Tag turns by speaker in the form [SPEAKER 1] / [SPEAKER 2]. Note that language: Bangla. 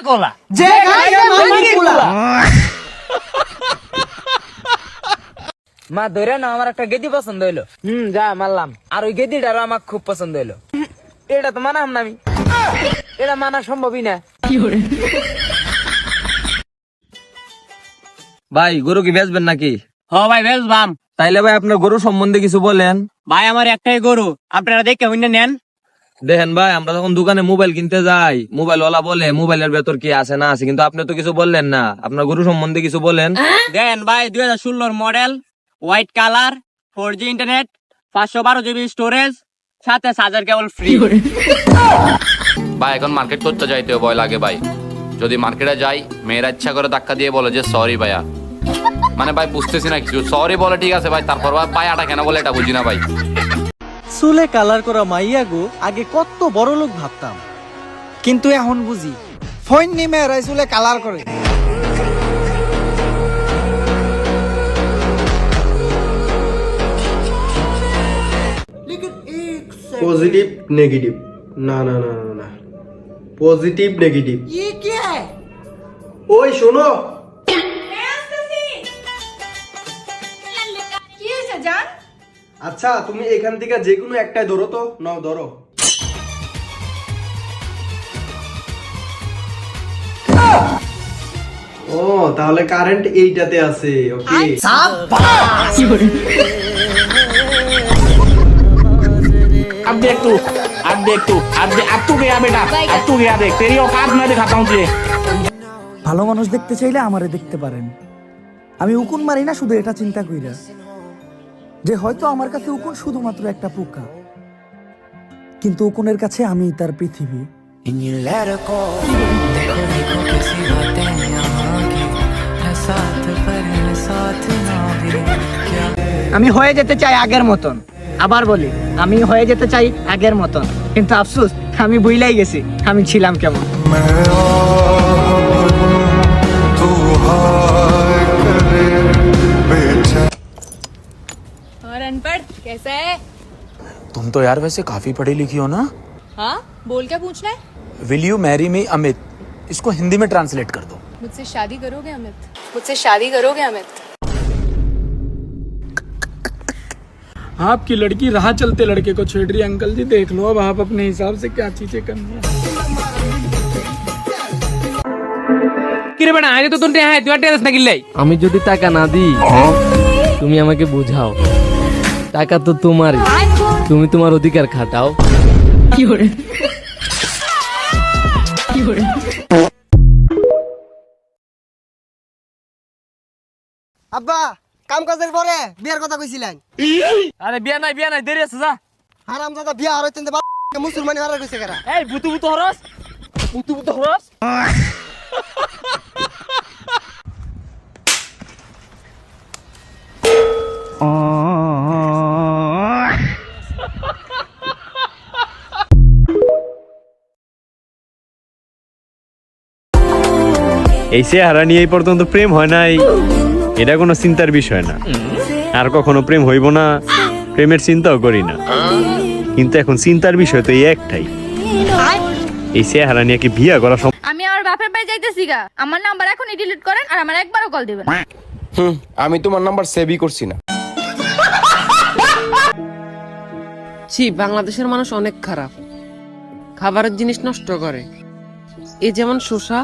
[SPEAKER 1] কোলা
[SPEAKER 2] যে খাইছে মামির কুলা।
[SPEAKER 1] মা ধরে না আমার একটা গেদি পছন্দ হইলো। যা মারলাম। আর ওই গেদিটারও আমার খুব পছন্দ হইলো। এটা তো মানাম না আমি, এটা মানা সম্ভবই না।
[SPEAKER 3] ভাই গরু কি বেচবেন নাকি?
[SPEAKER 4] ভাই বেচবাম।
[SPEAKER 3] তাইলে ভাই আপনার গরু সম্বন্ধে কিছু বলেন।
[SPEAKER 4] ভাই আমার একটাই গরু, আপনারা দেখে হইনা নেন।
[SPEAKER 3] দেখেন ভাই, আমরা যখন দোকানে মোবাইল কিনতে যাই, মোবাইল ওয়ালা বলে মোবাইলের ভেতর কি আছে না আছে, কিন্তু আপনি তো কিছু বললেন না। আপনার গরু সম্বন্ধে কিছু বলেন।
[SPEAKER 4] দেন ভাই 2016 model, white colour, 4G internet, 512 GB storage, সাথে চার্জার কেবল ফ্রি।
[SPEAKER 5] ভাই এখন মার্কেট করতে যাইতেও ভয় লাগে ভাই। যদি মার্কেটে যাই, মেয়েরা ইচ্ছা করে ধাক্কা দিয়ে বলে যে সরি ভাইয়া, মানে ভাই বুঝতেছি না কিছু। সরি বলে ঠিক আছে ভাই, তারপর ভাই পায়াটা কেন বলে এটা বুঝি না ভাই।
[SPEAKER 2] চুলে কালার করা মাইয়া গো আগে কত বড় লোক ভাবতাম, কিন্তু এখন বুঝি ফোন নিমে এরাই চুলে কালার করে।
[SPEAKER 6] पॉजिटिव नेगेटिव ना ना ना ना ना पॉजिटिव नेगेटिव
[SPEAKER 2] ये क्या है?
[SPEAKER 6] ओए सुनो
[SPEAKER 7] কি হয়েছে জান?
[SPEAKER 6] আচ্ছা তুমি এখান থেকে যে কোনো একটাই ধরো তো, নাও ধরো। ও তাহলে কারেন্ট এইটাতে আছে। ওকে
[SPEAKER 8] अब देख तू, अब देख तू, अब तू गया बेटा, अब तू गया देख, तेरी औकात मैं दिखाता हूँ तुझे।
[SPEAKER 2] ভালো মানুষ দেখতে চাইলে আমারে দেখতে পারেন। আমি উকুন মারি না শুধু এটা চিন্তা কইরা যে হয়তো আমার কাছে উকুন শুধুমাত্র একটা পোকা, কিন্তু উকুনের কাছে আমি তার পৃথিবী।
[SPEAKER 1] আমি হয়ে যেতে চাই আগের মতন, আবার বলি আমি হয়ে যেতে চাই আগের মতন, কিন্তু আফসোস আমি ভুলাই গেছি আমি ছিলাম কেমন।
[SPEAKER 7] और अनपढ़ कैसा है?
[SPEAKER 8] तुम तो यार वैसे काफी पढ़ी लिखी हो ना।
[SPEAKER 7] हाँ, बोल क्या पूछना है?
[SPEAKER 8] Will you marry me Amit, इसको हिंदी में ट्रांसलेट कर दो।
[SPEAKER 7] मुझसे शादी करोगे अमित? मुझसे शादी करोगे अमित?
[SPEAKER 9] आपकी लड़की राह चलते लड़के को छेड़ रही है। अंकल जी देख लो अब आप अपने हिसाब से क्या चीजें करनी है।
[SPEAKER 4] কিরে বেটা, আজ তো তোনতে হ্যাঁ তুই টেরেস না গিলাই।
[SPEAKER 3] আমি যদি টাকা না দিই, তুমি আমাকে বোঝাও। টাকা তো তোমারই, তুমি তোমার অধিকার খাটাও।
[SPEAKER 2] আব্বা কাম কাজের পরে বিয়ার কথা কইছিলেন।
[SPEAKER 4] আরে বিয়া নাই দেরি আছে যা।
[SPEAKER 2] হারামজাদা বিয়া আর হইতেন মুসলমানি হারা কইছে কারা।
[SPEAKER 4] এই বুতু হরস, বুতু হরস।
[SPEAKER 10] এই চেহারা নিয়ে এই পর্যন্ত প্রেম হয় নাই, এটা কোনো চিন্তার বিষয় না। আর কখনো প্রেম হইব না, প্রেমের চিন্তাও করি না। কিন্তু এখন চিন্তার বিষয় তো এই একটাই, এই চেহারা নিয়ে কি বিয়ে করা সম্ভব?
[SPEAKER 7] আমি আমার বাপের বাড়ি যাইতেছি গা, আমার নাম্বার এখনই ডিলিট করেন আর আমার একবারও কল দিবেন।
[SPEAKER 6] আমি তোমার নাম্বার সেভই করছি না।
[SPEAKER 11] ছি, বাংলাদেশের মানুষ অনেক খারাপ, খাবারের জিনিস নষ্ট করে, এই যেমন শসা।